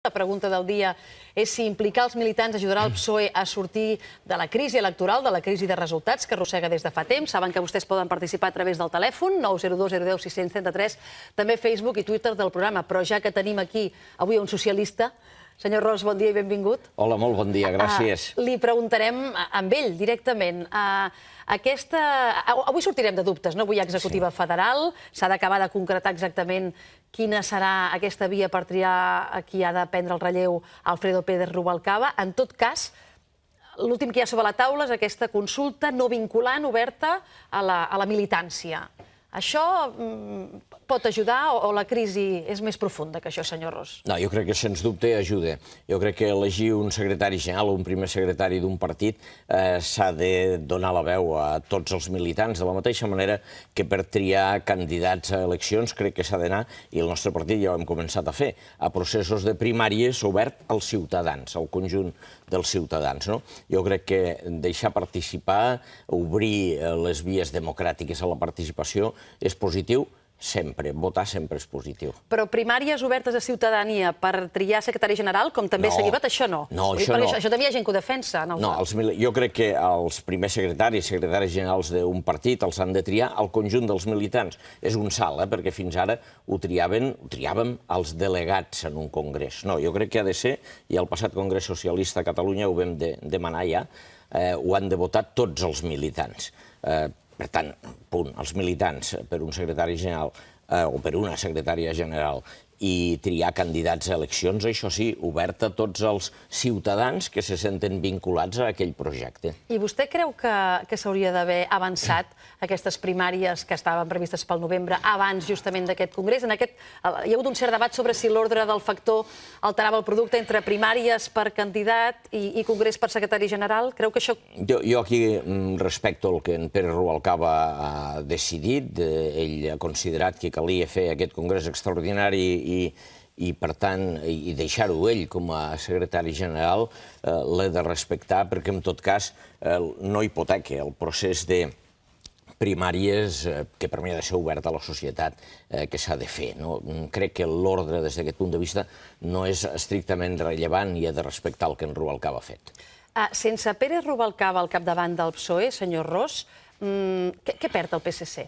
La pregunta del dia és si implicar els militants ajudarà el PSOE a sortir de la crisi electoral, de la crisi de resultats que arrossega des de fa temps. Saben que vostès poden participar a través del telèfon 902 010 633, també Facebook i Twitter del programa. Però ja que tenim aquí avui un socialista, senyor Ros, bon dia i benvingut. Hola, molt bon dia, gràcies. Li preguntarem amb ell directament. Avui sortirem de dubtes, no? Avui hi ha executiva federal, s'ha d'acabar de concretar exactament quina serà aquesta via per triar a qui ha de prendre el relleu Alfredo Pérez Rubalcaba. En tot cas, l'últim que hi ha sobre la taula és aquesta consulta no vinculant, oberta a la militància. Això pot ajudar o la crisi és més profunda que això, senyor Ros? No, jo crec que sens dubte ajuda. Jo crec que elegir un secretari general o un primer secretari d'un partit s'ha de donar la veu a tots els militants, de la mateixa manera que per triar candidats a eleccions crec que s'ha d'anar, i el nostre partit ja ho hem començat a fer, a processos de primàries obert als ciutadans, al conjunt dels ciutadans. Jo crec que deixar participar, obrir les vies democràtiques a la participació és positiu sempre. Votar sempre és positiu. Però primàries obertes a ciutadania per triar secretari general, com també s'ha lligat, això no. No, això no. Això també hi ha gent que ho defensa. No, jo crec que els primers secretaris generals d'un partit els han de triar al conjunt dels militants. És un salt, perquè fins ara ho triàvem els delegats en un congrés. No, jo crec que ha de ser, i al passat Congrés Socialista a Catalunya ho vam demanar ja, ho han de votar tots els militants. Per tant, punt, els militants per un secretari general o per una secretària general i triar candidats a eleccions, això sí, obert a tots els ciutadans que se senten vinculats a aquell projecte. I vostè creu que s'hauria d'haver avançat aquestes primàries que estaven previstes pel novembre abans justament d'aquest congrés? Hi ha hagut un cert debat sobre si l'ordre del factor alterava el producte entre primàries per candidat i congrés per secretari general. Creu que això... Jo aquí respecto el que en Pere Rubalcaba ha decidit. Ell ha considerat que calia fer aquest congrés extraordinari i, per tant, i deixar-ho ell com a secretari general l'he de respectar perquè, en tot cas, no hipoteca el procés de primàries que per mi ha de ser obert a la societat que s'ha de fer. Crec que l'ordre, des d'aquest punt de vista, no és estrictament rellevant i ha de respectar el que en Rubalcaba ha fet. Sense Pérez Rubalcaba al capdavant del PSOE, senyor Ros, què perd el PSC?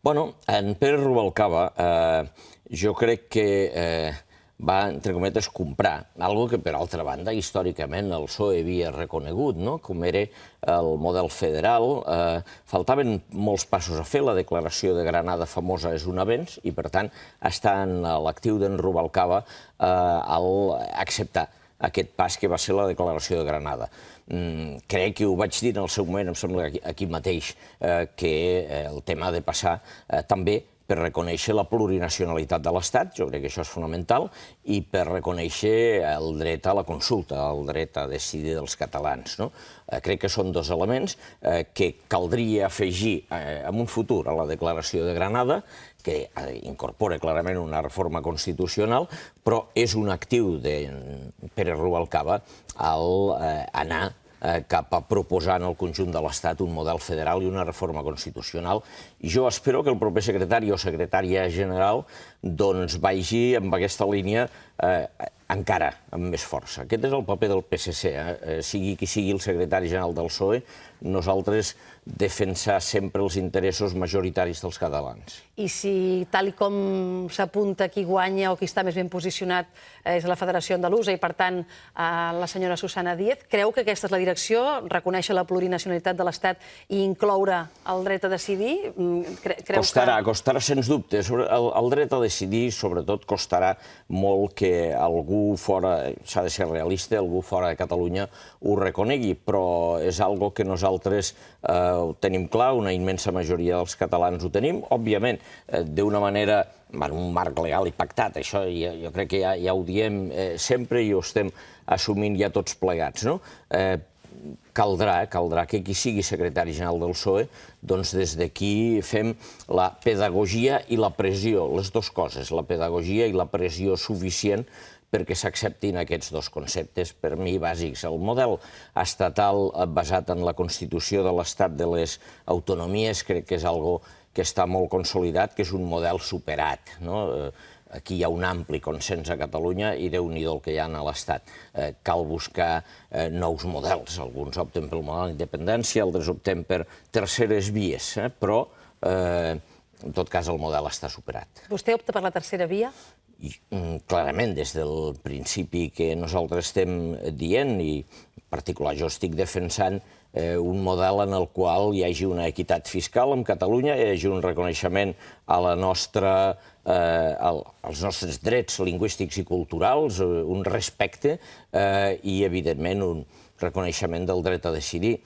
Bueno, en Pere Rubalcaba jo crec que va, entre cometes, comprar algo que, per altra banda, històricament el PSOE havia reconegut, com era el model federal. Faltaven molts passos a fer. La declaració de Granada famosa és un avenç i, per tant, està en l'actiu d'en Rubalcaba acceptar aquest pas que va ser la declaració de Granada. Crec que ho vaig dir en el seu moment, em sembla aquí mateix, que el tema ha de passar també per reconèixer la plurinacionalitat de l'Estat, jo crec que això és fonamental, i per reconèixer el dret a la consulta, el dret a decidir dels catalans. Crec que són dos elements que caldria afegir en un futur a la declaració de Granada, que incorpora clarament una reforma constitucional, però és un actiu de Pere Rubalcaba al anar cap a proposar en el conjunt de l'Estat un model federal i una reforma constitucional. I jo espero que el proper secretari o secretària general doncs vagi amb aquesta línia encara amb més força. Aquest és el paper del PSC. Sigui qui sigui el secretari general del PSOE, nosaltres defensar sempre els interessos majoritaris dels catalans. I si, tal com s'apunta, qui guanya o qui està més ben posicionat és la Federació Andalusa i, per tant, la senyora Susana Díez, creu que aquesta és la direcció, reconèixer la plurinacionalitat de l'Estat i incloure el dret a decidir? Costarà, sens dubte. El dret a decidir, sobretot, costarà molt que algú fora, s'ha de ser realista, algú fora de Catalunya ho reconegui, però és algo que nosaltres ho tenim clar, una immensa majoria dels catalans ho tenim, òbviament, d'una manera, en un marc legal i pactat. Això jo crec que ja ho diem sempre i ho estem assumint ja tots plegats. Caldrà que qui sigui secretari general del PSOE, doncs des d'aquí fem la pedagogia i la pressió, les dues coses, la pedagogia i la pressió suficient perquè s'acceptin aquests dos conceptes, per mi, bàsics. El model estatal basat en la Constitució de l'Estat de les Autonomies crec que és algo que està molt consolidat, que és un model superat. aquí hi ha un ampli consens a Catalunya i Déu-n'hi-do el que hi ha a l'Estat. Cal buscar nous models. Alguns opten pel model d'independència, altres opten per terceres vies, però en tot cas el model està superat. Vostè opta per la tercera via? Clarament, des del principi que nosaltres estem dient, i en particular jo estic defensant un model en el qual hi hagi una equitat fiscal en Catalunya, hi hagi un reconeixement a la nostra, als nostres drets lingüístics i culturals, un respecte i, evidentment, un reconeixement del dret a decidir.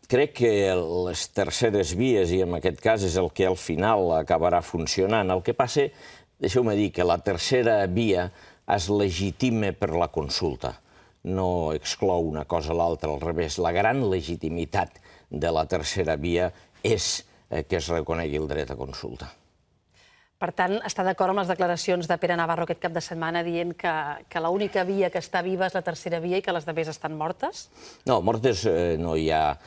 Crec que les terceres vies, i en aquest cas és el que al final acabarà funcionant, el que passa, deixeu-me dir, que la tercera via es legitima per la consulta. No exclou una cosa a l'altra, al revés. La gran legitimitat de la tercera via és que es reconegui el dret a consulta. Per tant, està d'acord amb les declaracions de Pere Navarro aquest cap de setmana dient que l'única via que està viva és la tercera via i que les altres estan mortes? No, mortes no hi ha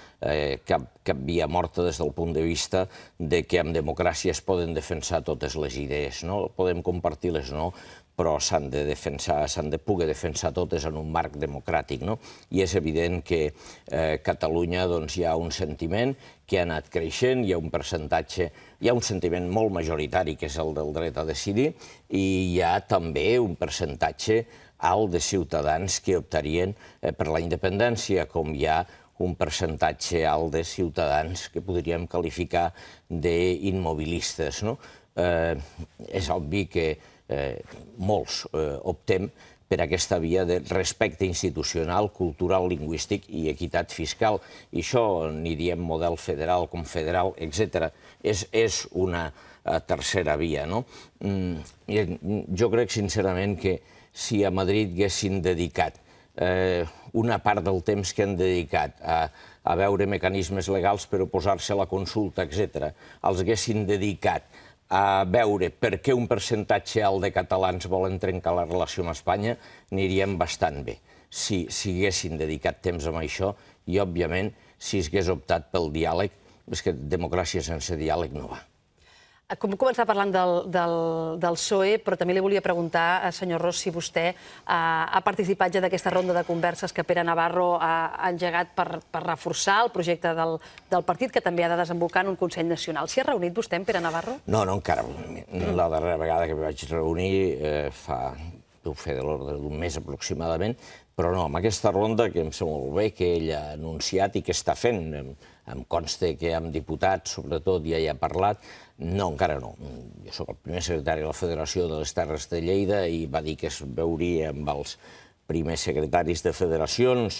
cap via morta des del punt de vista de que en democràcia es poden defensar totes les idees, no? Podem compartir-les, no? Però s'han de defensar, s'han de poder defensar totes en un marc democràtic, no? I és evident que a Catalunya hi ha un sentiment que ha anat creixent, hi ha un percentatge, hi ha un sentiment molt majoritari, que és el del dret a decidir, i hi ha també un percentatge alt de ciutadans que optarien per la independència, com hi ha un percentatge alt de ciutadans que podríem qualificar d'immobilistes, no? És obvi que molts optem per aquesta via de respecte institucional, cultural, lingüístic i equitat fiscal. I això, ni diem model federal, confederal, etc. És una tercera via, no? Jo crec, sincerament, que si a Madrid haguessin dedicat una part del temps que han dedicat a veure mecanismes legals per oposar-se a la consulta, etc., els haguessin dedicat a veure per què un percentatge alt de catalans volen trencar la relació amb Espanya, aniríem bastant bé. Si haguessin dedicat temps a això i, òbviament, si s'hagués optat pel diàleg, és que democràcia sense diàleg no va. Com començar parlant del PSOE, però també li volia preguntar, senyor Ros, si vostè ha participat ja d'aquesta ronda de converses que Pere Navarro ha engegat per reforçar el projecte del partit, que també ha de desembocar en un Consell Nacional. S'hi ha reunit vostè amb Pere Navarro? No, encara. La darrera vegada que vaig reunir deu fer de l'ordre d'un mes aproximadament, però no, amb aquesta ronda, que em sembla molt bé, que ell ha anunciat i que està fent, em consta que amb diputats, sobretot, ja hi ha parlat. No, encara no. Jo soc el primer secretari de la Federació de les Terres de Lleida i va dir que es veuria amb els primers secretaris de federacions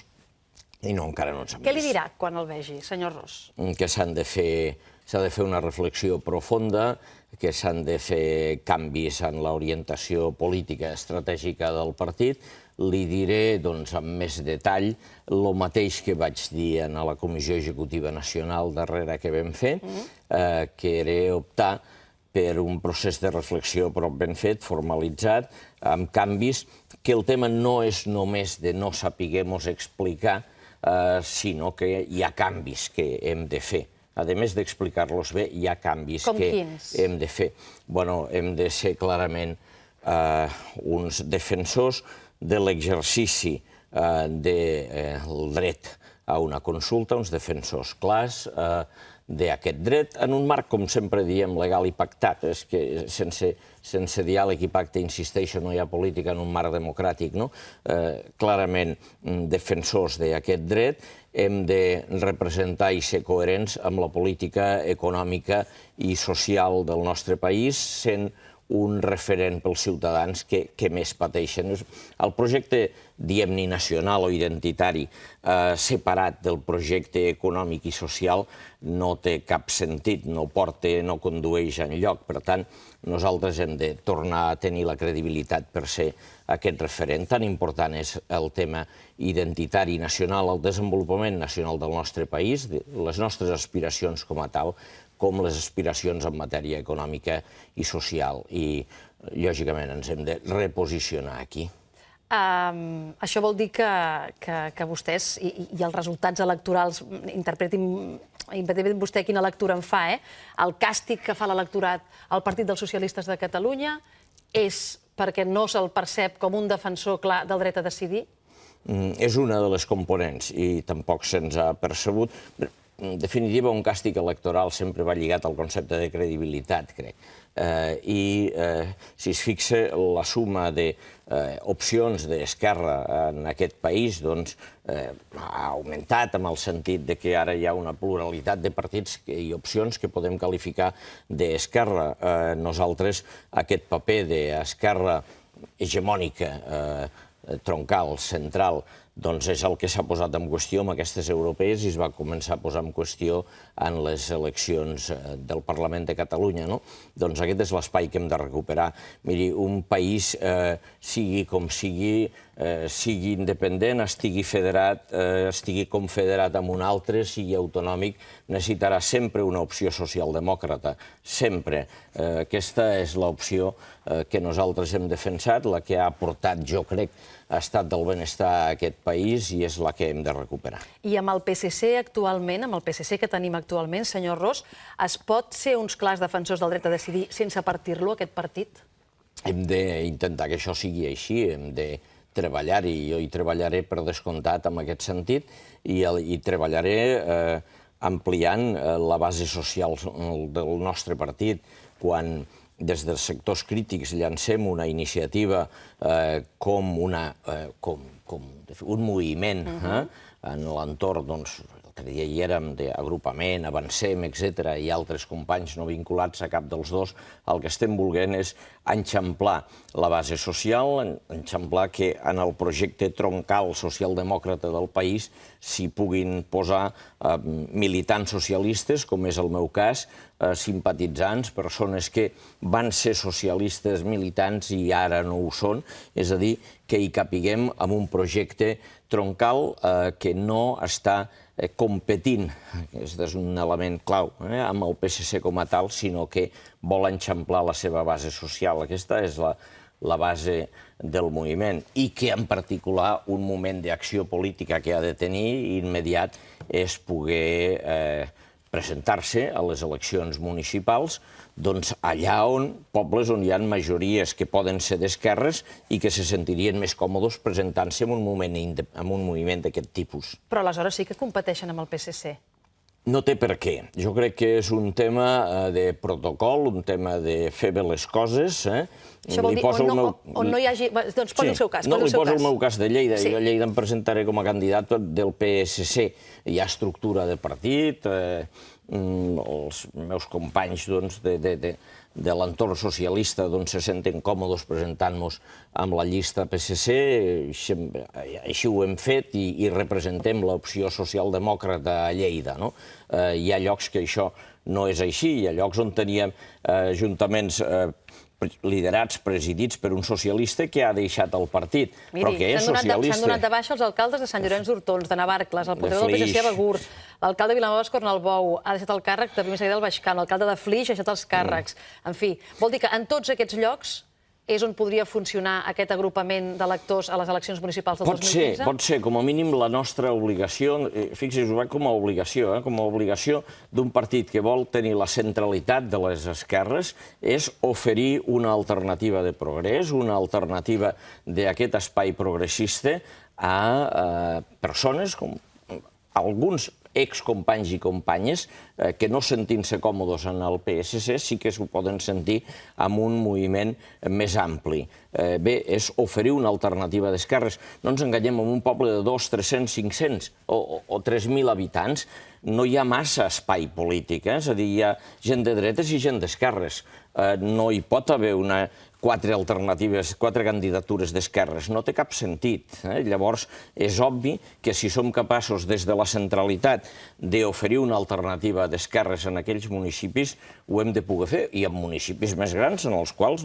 i no, encara no ens hem vist. Què li dirà quan el vegi, senyor Ros? Que s'ha de fer una reflexió profunda, que s'han de fer canvis en l'orientació política estratègica del partit. Li diré, doncs, amb més detall el mateix que vaig dir a la Comissió Executiva Nacional darrere que vam fer, que era optar per un procés de reflexió prou ben fet, formalitzat, amb canvis, que el tema no és només de no saber-nos explicar, sinó que hi ha canvis que hem de fer. A més d'explicar-los bé, hi ha canvis que hem de fer. Bueno, hem de ser clarament uns defensors de l'exercici del dret a una consulta, uns defensors clars d'aquest dret, en un marc, com sempre diem, legal i pactat. És que sense diàleg i pacte, insisteixo, no hi ha política en un marc democràtic, no? Clarament defensors d'aquest dret, hem de representar i ser coherents amb la política econòmica i social del nostre país, sent un referent pels ciutadans que més pateixen. El projecte, diguem-ne, nacional o identitari, separat del projecte econòmic i social, no té cap sentit, no condueix enlloc. Per tant, nosaltres hem de tornar a tenir la credibilitat per ser aquest referent. Tan important és el tema identitari nacional, el desenvolupament nacional del nostre país, les nostres aspiracions com a tal, com les aspiracions en matèria econòmica i social. I, lògicament, ens hem de reposicionar aquí. Això vol dir que vostès i els resultats electorals, interpretin vostè quina lectura en fa, el càstig que fa l'electorat al Partit dels Socialistes de Catalunya és perquè no se'l percep com un defensor clar del dret a decidir? És una de les components i tampoc se'ns ha percebut. En definitiva, un càstig electoral sempre va lligat al concepte de credibilitat, crec. I si es fixa la suma d'opcions d'Esquerra en aquest país, doncs ha augmentat en el sentit de que ara hi ha una pluralitat de partits i opcions que podem qualificar d'Esquerra. Nosaltres, aquest paper d'Esquerra hegemònica, troncal, central, doncs és el que s'ha posat en qüestió amb aquestes europees i es va començar a posar en qüestió en les eleccions del Parlament de Catalunya. Doncs aquest és l'espai que hem de recuperar. Miri, un país, sigui com sigui, sigui independent, estigui federat, estigui confederat amb un altre, sigui autonòmic, necessitarà sempre una opció socialdemòcrata, sempre. Aquesta és l'opció que nosaltres hem defensat, la que ha portat, jo crec, estat del benestar a aquest país i és la que hem de recuperar. I amb el PSC actualment, amb el PSC que tenim actualment, senyor Ros, es pot ser uns clars defensors del dret a decidir sense partir-lo, aquest partit? Hem d'intentar que això sigui així, hem de treballar-hi. Jo hi treballaré per descomptat en aquest sentit i treballaré ampliant la base social del nostre partit. Quan des dels sectors crítics llancem una iniciativa com un moviment en l'entorn, doncs, l'altre dia hi érem d'agrupament, Avancem, etc., i altres companys no vinculats a cap dels dos, el que estem volent és enxamplar la base social, enxamplar que en el projecte troncal socialdemòcrata del país s'hi puguin posar militants socialistes, com és el meu cas, simpatitzants, persones que van ser socialistes militants i ara no ho són, és a dir, que hi capiguem amb un projecte troncal que no està competint, aquest és un element clau, amb el PSC com a tal, sinó que vol enxamplar la seva base social. Aquesta és la base del moviment i que, en particular, un moment d'acció política que ha de tenir immediat és poder presentar-se a les eleccions municipals doncs allà on, pobles on hi ha majories que poden ser d'esquerres i que se sentirien més còmodes presentant-se en un moviment d'aquest tipus. Però aleshores sí que competeixen amb el PSC. No té per què. Jo crec que és un tema de protocol, un tema de fer bé les coses. Això vol dir on no hi hagi... Doncs posi el seu cas. No, li poso el meu cas de Lleida. Jo a Lleida em presentaré com a candidat del PSC. Hi ha estructura de partit, els meus companys de l'entorn socialista se senten còmodes presentant-nos amb la llista PSC, així ho hem fet i representem l'opció socialdemòcrata a Lleida. Hi ha llocs que això no és així, hi ha llocs on teníem ajuntaments liderats, presidits per un socialista que ha deixat el partit, però que és socialista. S'han donat de baixa els alcaldes de Sant Llorenç d'Hortons, de Navarcles, el portaveu del PSC a Begur, l'alcalde de Vilanova d'Escornalbou ha deixat el càrrec de primer secretari del Baix Camp, l'alcalde de Flix ha deixat els càrrecs. En fi, vol dir que en tots aquests llocs és on podria funcionar aquest agrupament d'electors a les eleccions municipals del 2015? Pot ser, com a mínim la nostra obligació, fixi-us, ho veig com a obligació d'un partit que vol tenir la centralitat de les esquerres, és oferir una alternativa de progrés, una alternativa d'aquest espai progressista a persones com alguns excompanys i companyes que no sentint-se còmodes en el PSC sí que s'ho poden sentir amb un moviment més ampli. Bé, és oferir una alternativa d'esquerres. No ens enganyem, en un poble de 200, 300, 500 o 3.000 habitants no hi ha massa espai polític, és a dir, hi ha gent de dretes i gent d'esquerres. No hi pot haver quatre alternatives, quatre candidatures d'esquerres. No té cap sentit. Llavors, és obvi que si som capaços des de la centralitat d'oferir una alternativa d'esquerres en aquells municipis, ho hem de poder fer, i en municipis més grans en els quals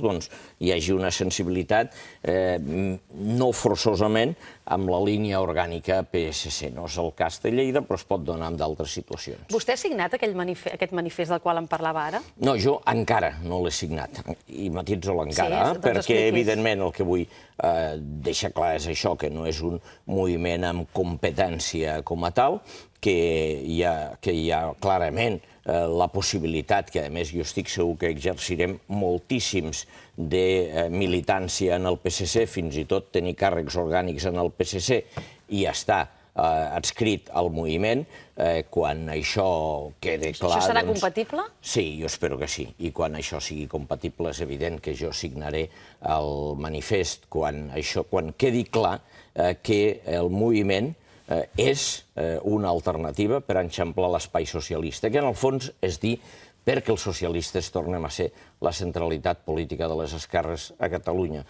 hi hagi una sensibilitat no forçosament amb la línia orgànica PSC. No és el cas de Lleida, però es pot donar en d'altres situacions. Vostè ha signat aquest manifest del qual em parlava ara? No, jo encara no l'he signat, i matitzo l'encara. ara, doncs perquè, expliqui's. evidentment, el que vull deixar clar és això, que no és un moviment amb competència com a tal, que hi ha clarament la possibilitat, que a més jo estic segur que exercirem moltíssims de militància en el PSC, fins i tot tenir càrrecs orgànics en el PSC i estar adscrit al moviment, quan això quede clar... Això serà compatible? Sí, jo espero que sí. I quan això sigui compatible és evident que jo signaré el manifest quan quedi clar que el moviment és una alternativa per enxamplar l'espai socialista, que en el fons és dir perquè els socialistes tornem a ser la centralitat política de les esquerres a Catalunya.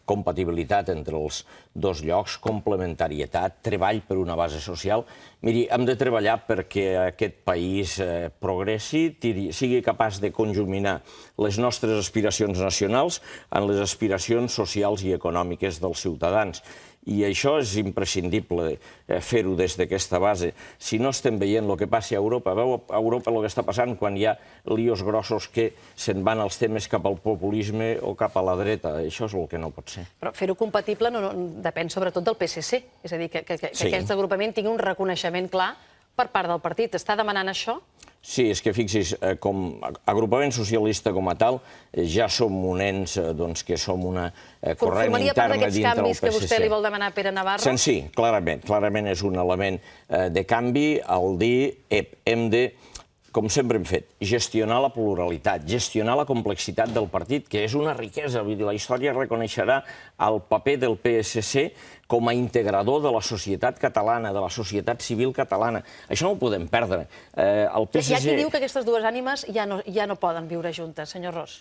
Compatibilitat entre els dos llocs, complementarietat, treball per una base social. Miri, hem de treballar perquè aquest país progressi, sigui capaç de conjuminar les nostres aspiracions nacionals amb les aspiracions socials i econòmiques dels ciutadans. I això és imprescindible fer-ho des d'aquesta base. Si no estem veient el que passa a Europa, veu a Europa el que està passant quan hi ha líos grossos que se'n van els temes cap al populisme o cap a la dreta. Això és el que no pot ser. Però fer-ho compatible depèn sobretot del PSC. És a dir, que aquest agrupament tingui un reconeixement clar per part del partit. Està demanant això? Sí, és que fixi's, com agrupament socialista com a tal, ja som un ens que som una corrent interna dintre del PSC. Formaria part d'aquests canvis que vostè li vol demanar a Pere Navarro? Sí, clarament. Clarament és un element de canvi al dir hem de, com sempre hem fet, gestionar la pluralitat, gestionar la complexitat del partit, que és una riquesa. Vull dir, la història reconeixerà el paper del PSC com a integrador de la societat catalana, de la societat civil catalana. Això no ho podem perdre. El PSC... Hi ha qui diu que aquestes dues ànimes ja no poden viure juntes, senyor Ros.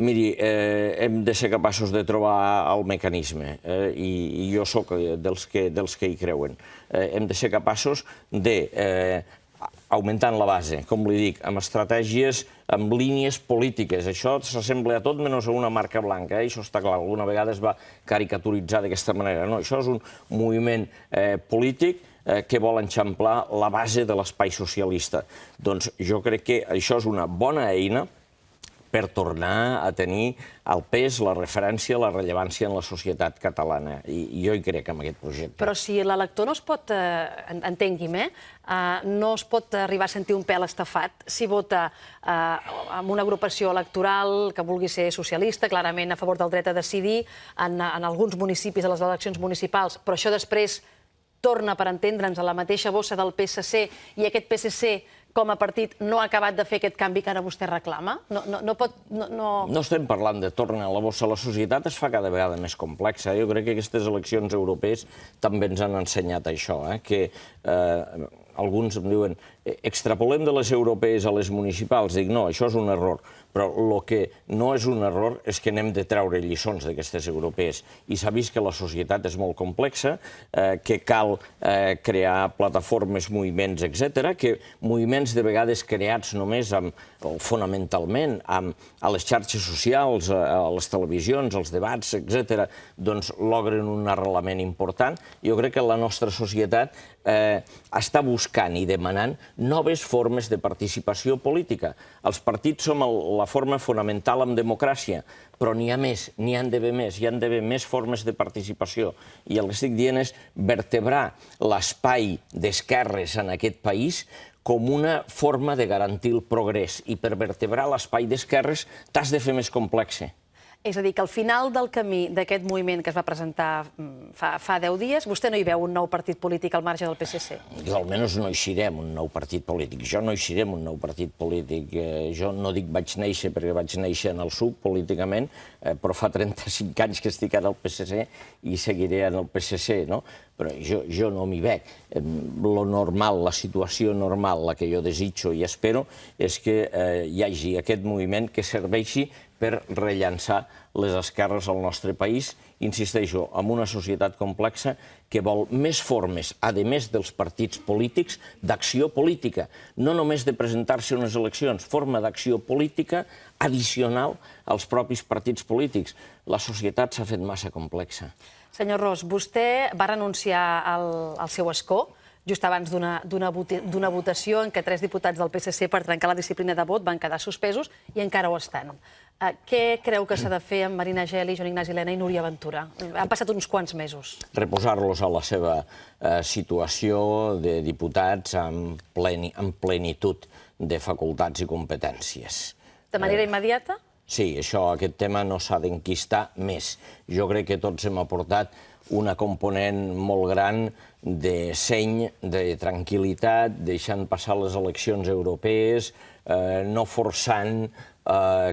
Miri, hem de ser capaços de trobar el mecanisme, i jo sóc dels que hi creuen. Hem de ser capaços de augmentant la base, com li dic, amb estratègies, amb línies polítiques. Això s'assembla a tot menys a una marca blanca, això està clar. Alguna vegada es va caricaturitzar d'aquesta manera. No, això és un moviment polític que vol enxamplar la base de l'espai socialista. Doncs jo crec que això és una bona eina per tornar a tenir el pes, la referència, la rellevància en la societat catalana. I jo hi crec en aquest projecte. Però si l'elector no es pot, entengui'm, no es pot arribar a sentir un pèl estafat si vota amb una agrupació electoral que vulgui ser socialista, clarament a favor del dret a decidir, en alguns municipis, a les eleccions municipals, però això després torna, per entendre'ns, a la mateixa bossa del PSC i aquest PSC com a partit no ha acabat de fer aquest canvi que ara vostè reclama? No estem parlant de tornar a la bossa. La societat es fa cada vegada més complexa. Jo crec que aquestes eleccions europees també ens han ensenyat això, que alguns em diuen extrapolem de les europees a les municipals. Dic, no, això és un error. Però el que no és un error és que n'hem de treure lliçons d'aquestes europees. I s'ha vist que la societat és molt complexa, que cal crear plataformes, moviments, etc., que moviments de vegades creats només fonamentalment a les xarxes socials, a les televisions, als debats, etc., doncs logren un arrelament important. Jo crec que la nostra societat està buscant i demanant noves formes de participació política. Els partits som la forma fonamental en democràcia, però n'hi ha més, n'hi han d'haver més, hi han d'haver més formes de participació. I el que estic dient és vertebrar l'espai d'esquerres en aquest país com una forma de garantir el progrés. I per vertebrar l'espai d'esquerres t'has de fer més complex. És a dir, que al final del camí d'aquest moviment que es va presentar fa 10 dies, vostè no hi veu un nou partit polític al marge del PSC? Jo almenys no eixirem un nou partit polític. Jo no eixirem un nou partit polític. Jo no dic vaig néixer perquè vaig néixer en el SUC políticament, però fa 35 anys que estic ara al PSC i seguiré en el PSC, no? Però jo no m'hi veig. Lo normal, la situació normal, la que jo desitjo i espero, és que hi hagi aquest moviment que serveixi per rellançar les esquerres al nostre país, insisteixo, amb una societat complexa que vol més formes, a més dels partits polítics, d'acció política. No només de presentar-se a unes eleccions, forma d'acció política addicional als propis partits polítics. La societat s'ha fet massa complexa. Senyor Ros, vostè va renunciar al seu escó just abans d'una votació en què 3 diputats del PSC, per trencar la disciplina de vot, van quedar suspesos i encara ho estan. Què creu que s'ha de fer amb Marina Geli, Joan Ignasi Elena i Núria Ventura? Han passat uns quants mesos. Reposar-los a la seva situació de diputats amb plenitud de facultats i competències. De manera immediata? Sí, aquest tema no s'ha d'enquistar més. Jo crec que tots hem aportat una component molt gran de seny, de tranquil·litat, deixant passar les eleccions europees, no forçant.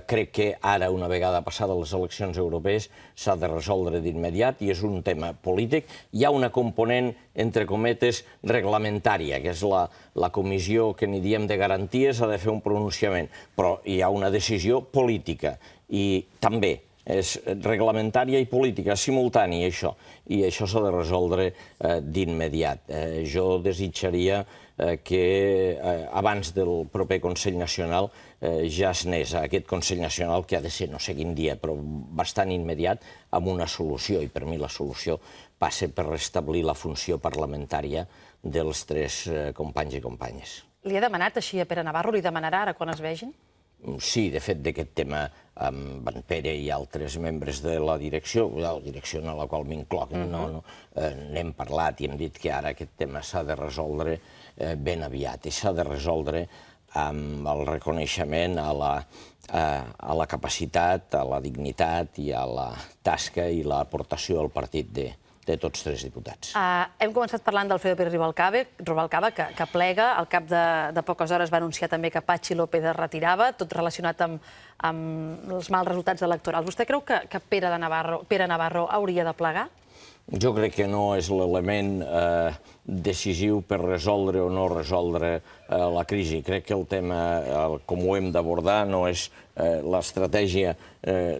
Crec que ara, una vegada passades les eleccions europees, s'ha de resoldre d'immediat i és un tema polític. Hi ha una component, entre cometes, reglamentària, que és la comissió que n'hi diem de garanties, ha de fer un pronunciament, però hi ha una decisió política i també és reglamentària i política, simultània, això. I això s'ha de resoldre d'immediat. Jo desitjaria que abans del proper Consell Nacional ja es anés a aquest Consell Nacional, que ha de ser no sé quin dia, però bastant immediat, amb una solució. I per mi la solució passa per restablir la funció parlamentària dels 3 companys i companyes. Li ha demanat així a Pere Navarro? Li demanarà ara quan es vegin? Sí, de fet, d'aquest tema amb en Pere i altres membres de la direcció en la qual m'incloc, n'hem parlat i hem dit que ara aquest tema s'ha de resoldre ben aviat i s'ha de resoldre amb el reconeixement a la capacitat, a la dignitat i a la tasca i l'aportació al partit de tots 3 diputats. Hem començat parlant d'Alfredo Pérez Rubalcaba, que plega. Al cap de poques hores va anunciar també que Patxi López es retirava, tot relacionat amb els mals resultats electorals. Vostè creu que Pere Navarro hauria de plegar? Jo crec que no és l'element decisiu per resoldre o no resoldre la crisi. Crec que el tema, com ho hem d'abordar, no és l'estratègia,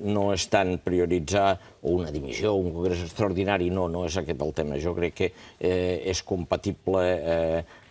no és tant prioritzar una dimissió, un congrés extraordinari, no és aquest el tema. Jo crec que és compatible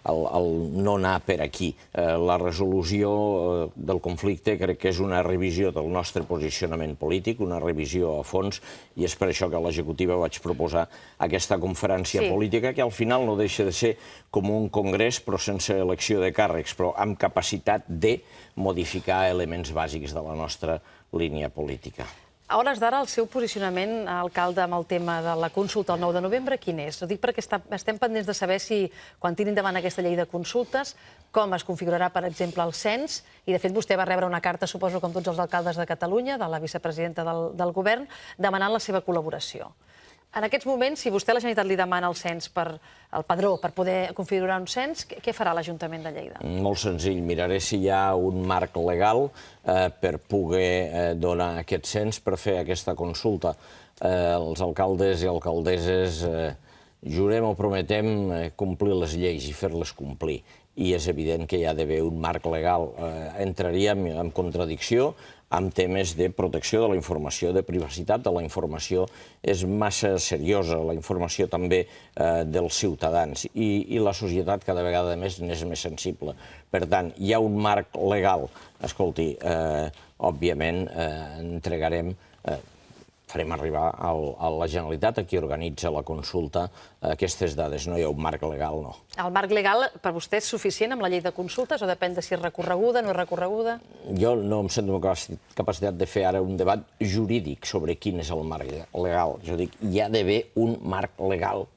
el no anar per aquí. La resolució del conflicte crec que és una revisió del nostre posicionament polític, una revisió a fons, i és per això que a l'executiva vaig proposar aquesta conferència política, que al final no deixa de ser com un congrés, però sense elecció de càrrecs, però amb capacitat de modificar elements bàsics de la nostra línia política. A hores d'ara, el seu posicionament, alcalde, amb el tema de la consulta el 9 de novembre, quin és? Ho dic perquè estem pendents de saber si, quan tirin endavant aquesta llei de consultes, com es configurarà, per exemple, el cens, i de fet vostè va rebre una carta, suposo, com tots els alcaldes de Catalunya, de la vicepresidenta del govern, demanant la seva col·laboració. En aquests moments, si vostè a la Generalitat li demana el cens el padró per poder configurar un cens, què farà l'Ajuntament de Lleida? Molt senzill, miraré si hi ha un marc legal per poder donar aquest cens, per fer aquesta consulta. Els alcaldes i alcaldesses jurem o prometem complir les lleis i fer-les complir. I és evident que hi ha d'haver un marc legal. Entraríem en contradicció amb temes de protecció de la informació, de privacitat de la informació. És massa seriosa la informació també dels ciutadans i la societat cada vegada més n'és més sensible. Per tant, hi ha un marc legal. Escolti, òbviament entregarem, farem arribar a la Generalitat, a qui organitza la consulta, aquestes dades. No hi ha un marc legal, no. El marc legal per vostè és suficient amb la llei de consultes o depèn de si és recorreguda, no és recorreguda? Jo no em sento amb capacitat de fer ara un debat jurídic sobre quin és el marc legal. Jo dic, hi ha d'haver un marc legal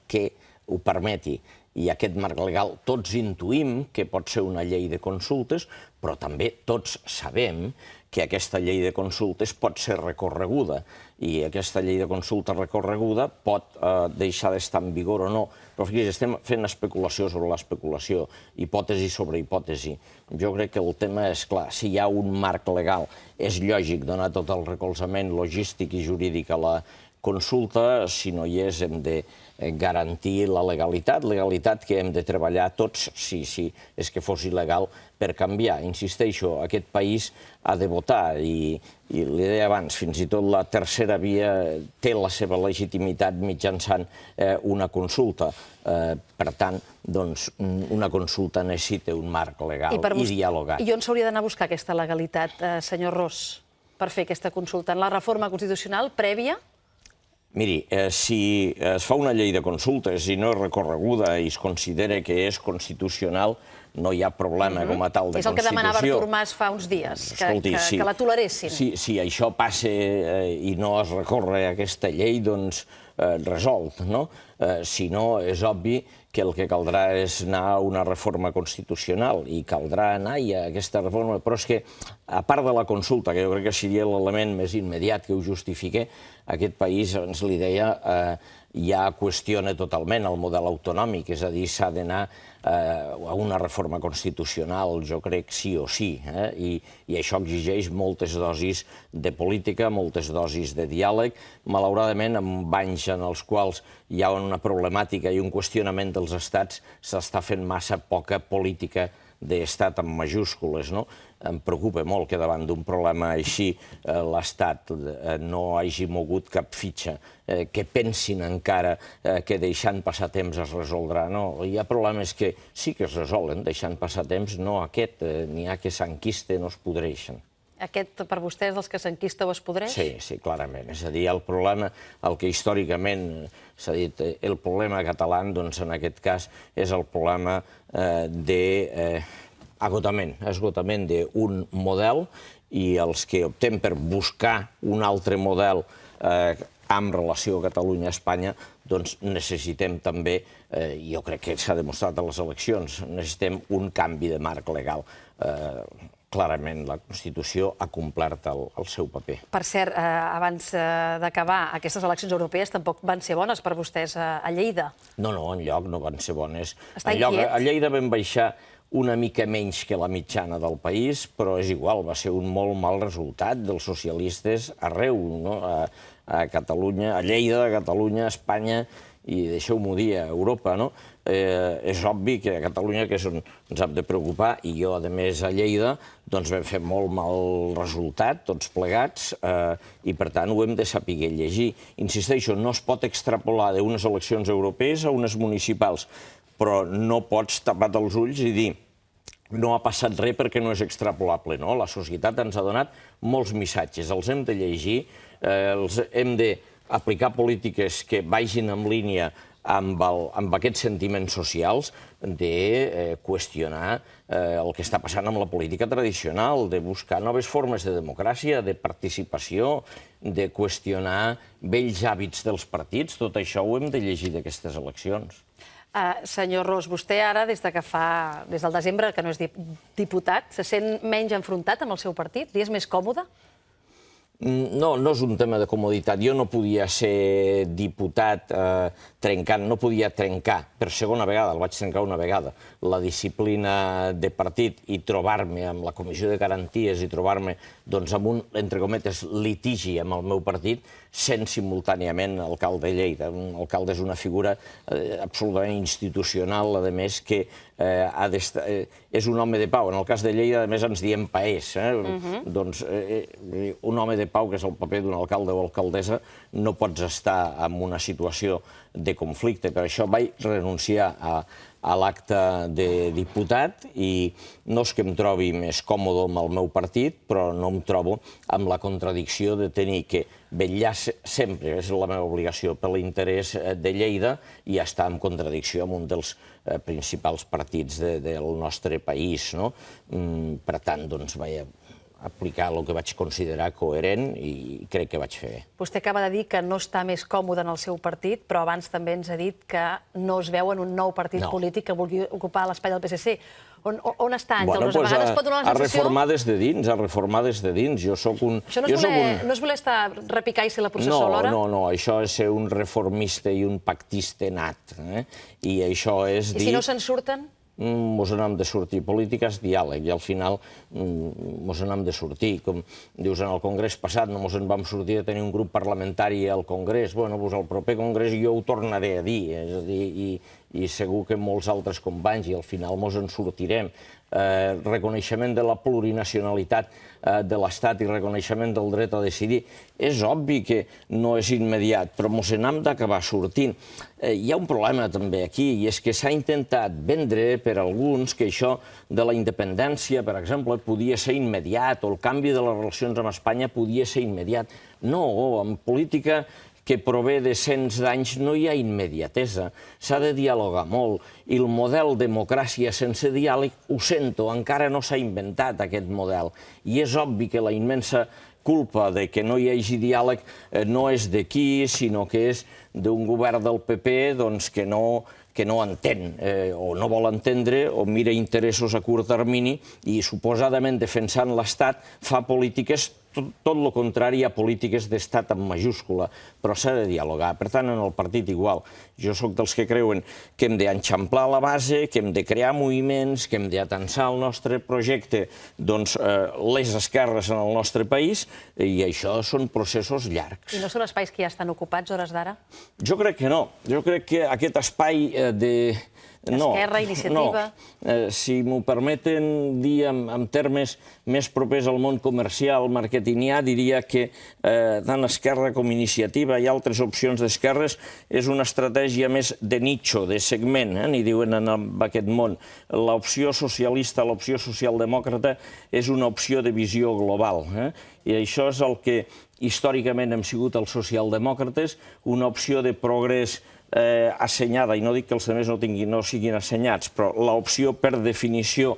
que ho permeti. I aquest marc legal tots intuïm que pot ser una llei de consultes, però també tots sabem que aquesta llei de consultes pot ser recorreguda i aquesta llei de consulta recorreguda pot deixar d'estar en vigor o no. Però fixi, estem fent especulació sobre l'especulació, hipòtesi sobre hipòtesi. Jo crec que el tema és clar. Si hi ha un marc legal, és lògic donar tot el recolzament logístic i jurídic a la consulta. Si no hi és, hem de garantir la legalitat que hem de treballar tots, si és que fos il·legal, per canviar. Insisteixo, aquest país ha de votar i li deia abans, fins i tot la tercera via té la seva legitimitat mitjançant una consulta. Per tant, doncs, una consulta necessita un marc legal i dialogat. I on s'hauria d'anar a buscar aquesta legalitat, senyor Ros, per fer aquesta consulta? En la reforma constitucional prèvia? Miri, si es fa una llei de consultes i no és recorreguda i es considera que és constitucional, no hi ha problema com a tal de constitució. És el que demanava Artur Mas fa uns dies, que la toleressin. Si això passa i no es recorre a aquesta llei, doncs resolt, no? Si no, és obvi que el que caldrà és anar a una reforma constitucional i caldrà anar-hi a aquesta reforma, però és que, a part de la consulta, que jo crec que seria l'element més immediat que ho justifica, aquest país, ens li deia, ja qüestiona totalment el model autonòmic, és a dir, s'ha d'anar a una reforma constitucional, jo crec, sí o sí, i això exigeix moltes dosis de política, moltes dosis de diàleg, malauradament amb anys en els quals hi ha una problemàtica i un qüestionament dels estats, s'està fent massa poca política d'estat amb majúscules, no? Em preocupa molt que davant d'un problema així l'Estat no hagi mogut cap fitxa, que pensin encara que deixant passar temps es resoldrà. No, hi ha problemes que sí que es resolen deixant passar temps, no aquest, n'hi ha que s'enquisten o es podreixen. Aquest, per vostè, és dels que s'enquista o es podreix? Sí, clarament. És a dir, el problema, el que històricament s'ha dit, el problema català, doncs en aquest cas, és el problema esgotament d'un model, i els que optem per buscar un altre model amb relació a Catalunya i Espanya, doncs necessitem també, jo crec que s'ha demostrat a les eleccions, necessitem un canvi de marc legal. Clarament, la Constitució ha complert el seu paper. Per cert, abans d'acabar, aquestes eleccions europees tampoc van ser bones per vostès a Lleida. No, enlloc no van ser bones. Està inquiet? A Lleida vam baixar una mica menys que la mitjana del país, però és igual, va ser un molt mal resultat dels socialistes arreu, a Catalunya, a Lleida, a Catalunya, a Espanya, i deixeu-m'ho dir, a Europa, no? És obvi que a Catalunya, que és on ens hem de preocupar, i jo, a més, a Lleida, doncs vam fer molt mal resultat, tots plegats, i per tant ho hem de saber llegir. Insisteixo, no es pot extrapolar d'unes eleccions europees a unes municipals, però no pots tapar els ulls i dir no ha passat res perquè no és extrapolable. No, la societat ens ha donat molts missatges, els hem de llegir, hem d'aplicar polítiques que vagin en línia amb aquests sentiments socials, de qüestionar el que està passant amb la política tradicional, de buscar noves formes de democràcia, de participació, de qüestionar vells hàbits dels partits. Tot això ho hem de llegir d'aquestes eleccions. Senyor Ros, vostè ara, des del desembre, que no és diputat, se sent menys enfrontat amb el seu partit? Li és més còmode? No, no és un tema de comoditat. Jo no podia ser diputat trencant, no podia trencar per segona vegada, el vaig trencar una vegada, la disciplina de partit i trobar-me amb la Comissió de Garanties i trobar-me amb un, entre cometes, litigi amb el meu partit, sent simultàniament alcalde de Lleida. Un alcalde és una figura absolutament institucional, a més, que és un home de pau. En el cas de Lleida, a més, ens diem paers. Doncs un home de pau, que és el paper d'un alcalde o alcaldessa, no pots estar en una situació de conflicte. Per això vaig renunciar a l'acte de diputat i no és que em trobi més còmode amb el meu partit, però no em trobo amb la contradicció de tenir que vetllar sempre, és la meva obligació, per l'interès de Lleida i estar en contradicció amb un dels principals partits del nostre país. Per tant, doncs, vaig aplicar el que vaig considerar coherent i crec que vaig fer bé. Vostè acaba de dir que no està més còmode en el seu partit, però abans també ens ha dit que no es veu en un nou partit polític que vulgui ocupar l'espai del PSC. On està Àngel Ros? A vegades pot donar la sensació... A reformar des de dins, Jo soc un... Això no és voler estar repicant-se la processó alhora? No, això és ser un reformista i un pactista nat. I això és dir... I si no se'n surten? Mos n'hem de sortir. Política és diàleg i al final mos n'hem de sortir. Com dius, en el congrés passat no mos en vam sortir de tenir un grup parlamentari al congrés. Bé, doncs al proper congrés jo ho tornaré a dir, és a dir, i segur que molts altres companys, i al final mos en sortirem. Reconeixement de la plurinacionalitat de l'Estat i reconeixement del dret a decidir. És obvi que no és immediat, però mos n'hem d'acabar sortint. Hi ha un problema també aquí, i és que s'ha intentat vendre per alguns que això de la independència, per exemple, podia ser immediat, o el canvi de les relacions amb Espanya podia ser immediat. No, en política, que prové de cents d'anys, no hi ha immediatesa. S'ha de dialogar molt. I el model democràcia sense diàleg, ho sento, encara no s'ha inventat aquest model. I és obvi que la immensa culpa de que no hi hagi diàleg no és d'aquí, sinó que és d'un govern del PP que no entén o no vol entendre o mira interessos a curt termini i suposadament defensant l'Estat fa polítiques tot el contrari a polítiques d'estat amb majúscula, però s'ha de dialogar. Per tant, en el partit igual. Jo sóc dels que creuen que hem d'enxamplar la base, que hem de crear moviments, que hem d'atansar el nostre projecte, les esquerres en el nostre país, i això són processos llargs. I no són espais que ja estan ocupats, hores d'ara? Jo crec que no. Jo crec que aquest espai de... Esquerra, Iniciativa... Si m'ho permeten dir en termes més propers al món comercial, marketingià, diria que tant Esquerra com Iniciativa i altres opcions d'esquerres és una estratègia més de nicho, de segment, n'hi diuen en aquest món. L'opció socialista, l'opció socialdemòcrata, és una opció de visió global. I això és el que històricament hem sigut els socialdemòcrates, una opció de progrés assenyada, i no dic que els altres no siguin assenyats, però l'opció per definició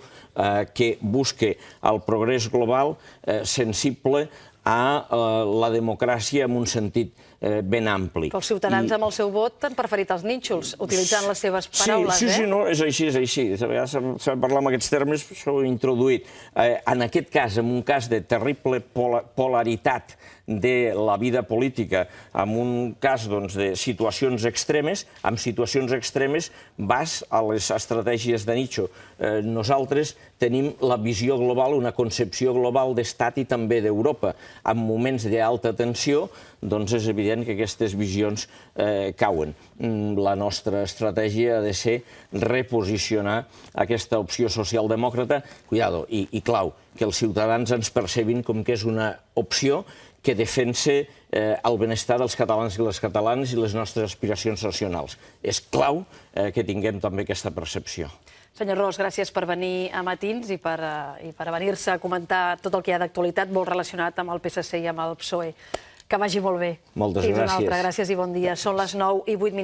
que busca el progrés global sensible a la democràcia en un sentit ben ampli. Però els ciutadans amb el seu vot han preferit els nínxols, utilitzant les seves paraules, Sí, és així, és així. A vegades s'ha de parlar en aquests termes, s'ho he introduït. En aquest cas, en un cas de terrible polaritat de la vida política, en un cas de situacions extremes, amb situacions extremes vas a les estratègies de nicho. Nosaltres tenim la visió global, una concepció global d'estat i també d'Europa. En moments d'alta tensió, doncs és evident que aquestes visions cauen. La nostra estratègia ha de ser reposicionar aquesta opció socialdemòcrata, cuidado, i clau, que els ciutadans ens percebin com que és una opció que defensa el benestar dels catalans i les catalanes i les nostres aspiracions nacionals. És clau que tinguem també aquesta percepció. Senyor Ros, gràcies per venir a Matins i per venir-se a comentar tot el que hi ha d'actualitat molt relacionat amb el PSC i amb el PSOE. Que vagi molt bé. Moltes gràcies. Fins una altra. Gràcies i bon dia. Són les 9:08.